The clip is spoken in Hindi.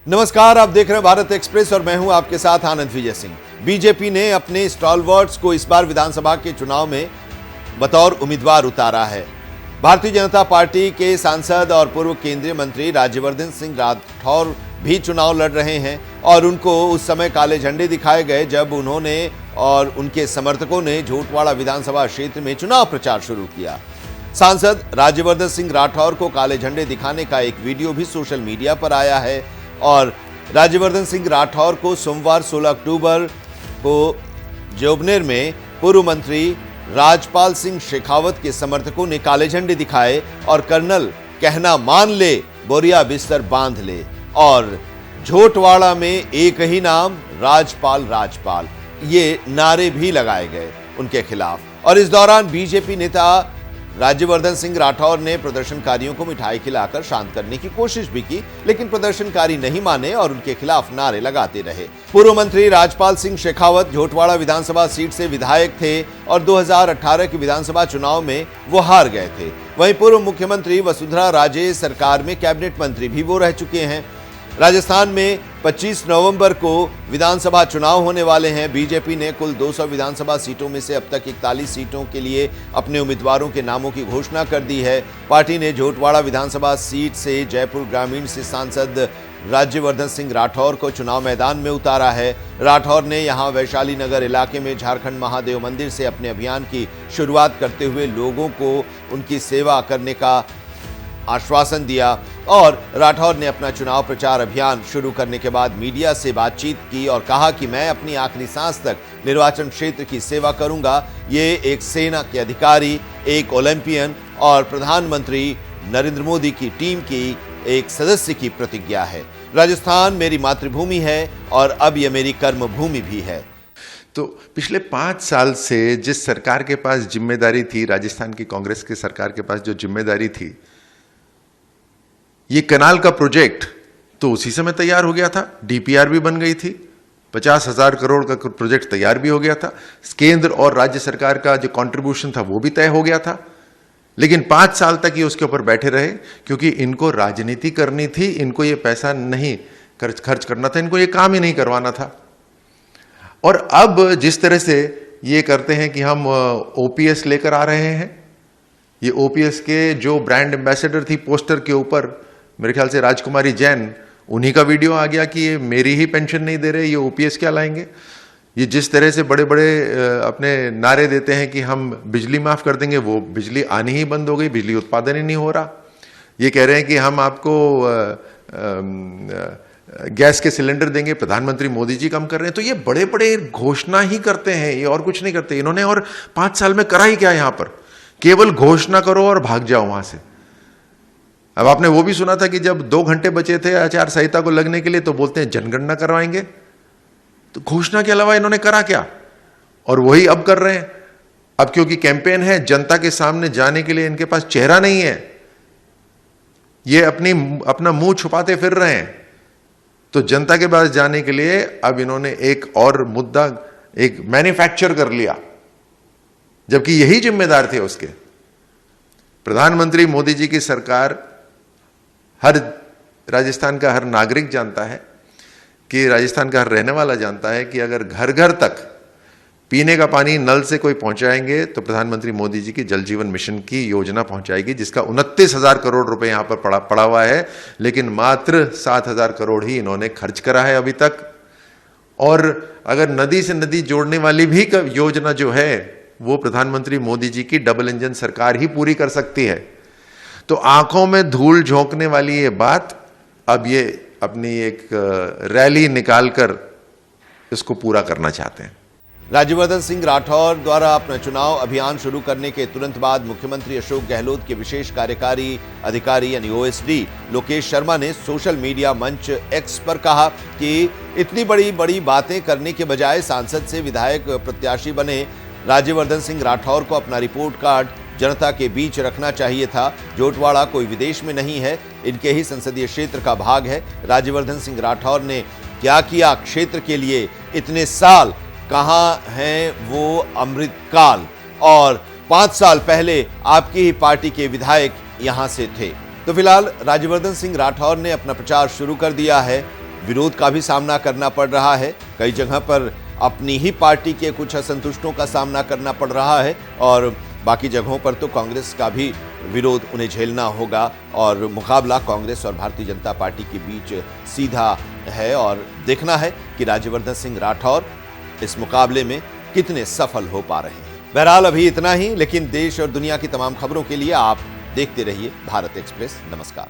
नमस्कार, आप देख रहे हैं भारत एक्सप्रेस और मैं हूं आपके साथ आनंद विजय सिंह। बीजेपी ने अपने स्टॉलवर्ट्स को इस बार विधानसभा के चुनाव में बतौर उम्मीदवार उतारा है। भारतीय जनता पार्टी के सांसद और पूर्व केंद्रीय मंत्री राज्यवर्धन सिंह राठौर भी चुनाव लड़ रहे हैं और उनको उस समय काले झंडे दिखाए गए जब उन्होंने और उनके समर्थकों ने झोटवाड़ा विधानसभा क्षेत्र में चुनाव प्रचार शुरू किया। सांसद राज्यवर्धन सिंह राठौर को काले झंडे दिखाने का एक वीडियो भी सोशल मीडिया पर आया है और राज्यवर्धन सिंह राठौर को सोमवार 16 अक्टूबर को जोबनेर में पूर्व मंत्री राजपाल सिंह शेखावत के समर्थकों ने काले झंडे दिखाए और कर्नल कहना मान ले, बोरिया बिस्तर बांध ले और झोटवाड़ा में एक ही नाम राजपाल राजपाल, ये नारे भी लगाए गए उनके खिलाफ। और इस दौरान बीजेपी नेता राज्यवर्धन सिंह राठौर ने प्रदर्शनकारियों को मिठाई खिलाकर शांत करने की कोशिश भी की, लेकिन प्रदर्शनकारी नहीं माने और उनके खिलाफ नारे लगाते रहे। पूर्व मंत्री राजपाल सिंह शेखावत झोटवाड़ा विधानसभा सीट से विधायक थे और 2018 के विधानसभा चुनाव में वो हार गए थे। वहीं पूर्व मुख्यमंत्री वसुंधरा राजे सरकार में कैबिनेट मंत्री भी वो रह चुके हैं। राजस्थान में 25 नवंबर को विधानसभा चुनाव होने वाले हैं। बीजेपी ने कुल 200 विधानसभा सीटों में से अब तक 41 सीटों के लिए अपने उम्मीदवारों के नामों की घोषणा कर दी है। पार्टी ने झोटवाड़ा विधानसभा सीट से जयपुर ग्रामीण से सांसद राज्यवर्धन सिंह राठौर को चुनाव मैदान में उतारा है। राठौर ने यहां वैशाली नगर इलाके में झारखंड महादेव मंदिर से अपने अभियान की शुरुआत करते हुए लोगों को उनकी सेवा करने का आश्वासन दिया और राठौर ने अपना चुनाव प्रचार अभियान शुरू करने के बाद मीडिया से बातचीत की और कहा कि मैं अपनी आखिरी सांस तक निर्वाचन क्षेत्र की सेवा करूंगा। ये एक सेना के अधिकारी, एक ओलंपियन और प्रधानमंत्री नरेंद्र मोदी की टीम की एक सदस्य की प्रतिज्ञा है। राजस्थान मेरी मातृभूमि है और अब यह मेरी कर्मभूमि भी है। तो पिछले 5 साल से जिस सरकार के पास जिम्मेदारी थी, राजस्थान की कांग्रेस की सरकार के पास जो जिम्मेदारी थी, ये कनाल का प्रोजेक्ट तो उसी समय तैयार हो गया था। डीपीआर भी बन गई थी, 50,000 करोड़ का प्रोजेक्ट तैयार भी हो गया था। केंद्र और राज्य सरकार का जो कंट्रीब्यूशन था वो भी तय हो गया था। लेकिन 5 साल तक ये उसके ऊपर बैठे रहे क्योंकि इनको राजनीति करनी थी, इनको ये पैसा नहीं खर्च करना था, इनको ये काम ही नहीं करवाना था। और अब जिस तरह से ये करते हैं कि हम ओपीएस लेकर आ रहे हैं, ये ओपीएस के जो ब्रांड एम्बेसडर थी पोस्टर के ऊपर, मेरे ख्याल से राजकुमारी जैन, उन्हीं का वीडियो आ गया कि ये मेरी ही पेंशन नहीं दे रहे, ये ओपीएस क्या लाएंगे। ये जिस तरह से बड़े बड़े अपने नारे देते हैं कि हम बिजली माफ कर देंगे, वो बिजली आनी ही बंद हो गई, बिजली उत्पादन ही नहीं हो रहा। ये कह रहे हैं कि हम आपको गैस के सिलेंडर देंगे, प्रधानमंत्री मोदी जी कम कर रहे हैं। तो ये बड़े बड़े घोषणा ही करते हैं, ये और कुछ नहीं करते इन्होंने। और 5 साल में करा ही क्या यहां पर, केवल घोषणा करो और भाग जाओ वहां से। अब आपने वो भी सुना था कि जब 2 घंटे बचे थे आचार संहिता को लगने के लिए तो बोलते हैं जनगणना करवाएंगे। तो घोषणा के अलावा इन्होंने करा क्या, और वही अब कर रहे हैं। अब क्योंकि कैंपेन है, जनता के सामने जाने के लिए इनके पास चेहरा नहीं है, ये अपना मुंह छुपाते फिर रहे हैं। तो जनता के पास जाने के लिए अब इन्होंने एक और मुद्दा एक मैन्युफैक्चर कर लिया, जबकि यही जिम्मेदार थे उसके। प्रधानमंत्री मोदी जी की सरकार, हर राजस्थान का हर नागरिक जानता है कि राजस्थान का हर रहने वाला जानता है कि अगर घर घर तक पीने का पानी नल से कोई पहुंचाएंगे तो प्रधानमंत्री मोदी जी की जल जीवन मिशन की योजना पहुंचाएगी, जिसका 29,000 करोड़ रुपए यहां पर पड़ा हुआ है। लेकिन मात्र 7,000 करोड़ ही इन्होंने खर्च करा है अभी तक। और अगर नदी से नदी जोड़ने वाली भी योजना जो है वो प्रधानमंत्री मोदी जी की डबल इंजन सरकार ही पूरी कर सकती है। तो आंखों में धूल झोंकने वाली ये बात अब ये अपनी एक रैली निकालकर इसको पूरा करना चाहते हैं। राज्यवर्धन सिंह राठौर द्वारा अपना चुनाव अभियान शुरू करने के तुरंत बाद मुख्यमंत्री अशोक गहलोत के विशेष कार्यकारी अधिकारी यानी ओएसडी लोकेश शर्मा ने सोशल मीडिया मंच एक्स पर कहा कि इतनी बड़ी बातें करने के बजाय सांसद से विधायक प्रत्याशी बने राज्यवर्धन सिंह राठौर को अपना रिपोर्ट कार्ड जनता के बीच रखना चाहिए था। झोटवाड़ा कोई विदेश में नहीं है, इनके ही संसदीय क्षेत्र का भाग है। राज्यवर्धन सिंह राठौर ने क्या किया क्षेत्र के लिए, इतने साल कहाँ हैं वो अमृतकाल, और 5 साल पहले आपकी ही पार्टी के विधायक यहां से थे। तो फिलहाल राज्यवर्धन सिंह राठौर ने अपना प्रचार शुरू कर दिया है विरोध का भी सामना करना पड़ रहा है। कई जगह पर अपनी ही पार्टी के कुछ असंतुष्टों का सामना करना पड़ रहा है और बाकी जगहों पर तो कांग्रेस का भी विरोध उन्हें झेलना होगा और मुकाबला कांग्रेस और भारतीय जनता पार्टी के बीच सीधा है और देखना है कि राज्यवर्धन सिंह राठौर इस मुकाबले में कितने सफल हो पा रहे हैं। बहरहाल अभी इतना ही, लेकिन देश और दुनिया की तमाम खबरों के लिए आप देखते रहिए भारत एक्सप्रेस। नमस्कार।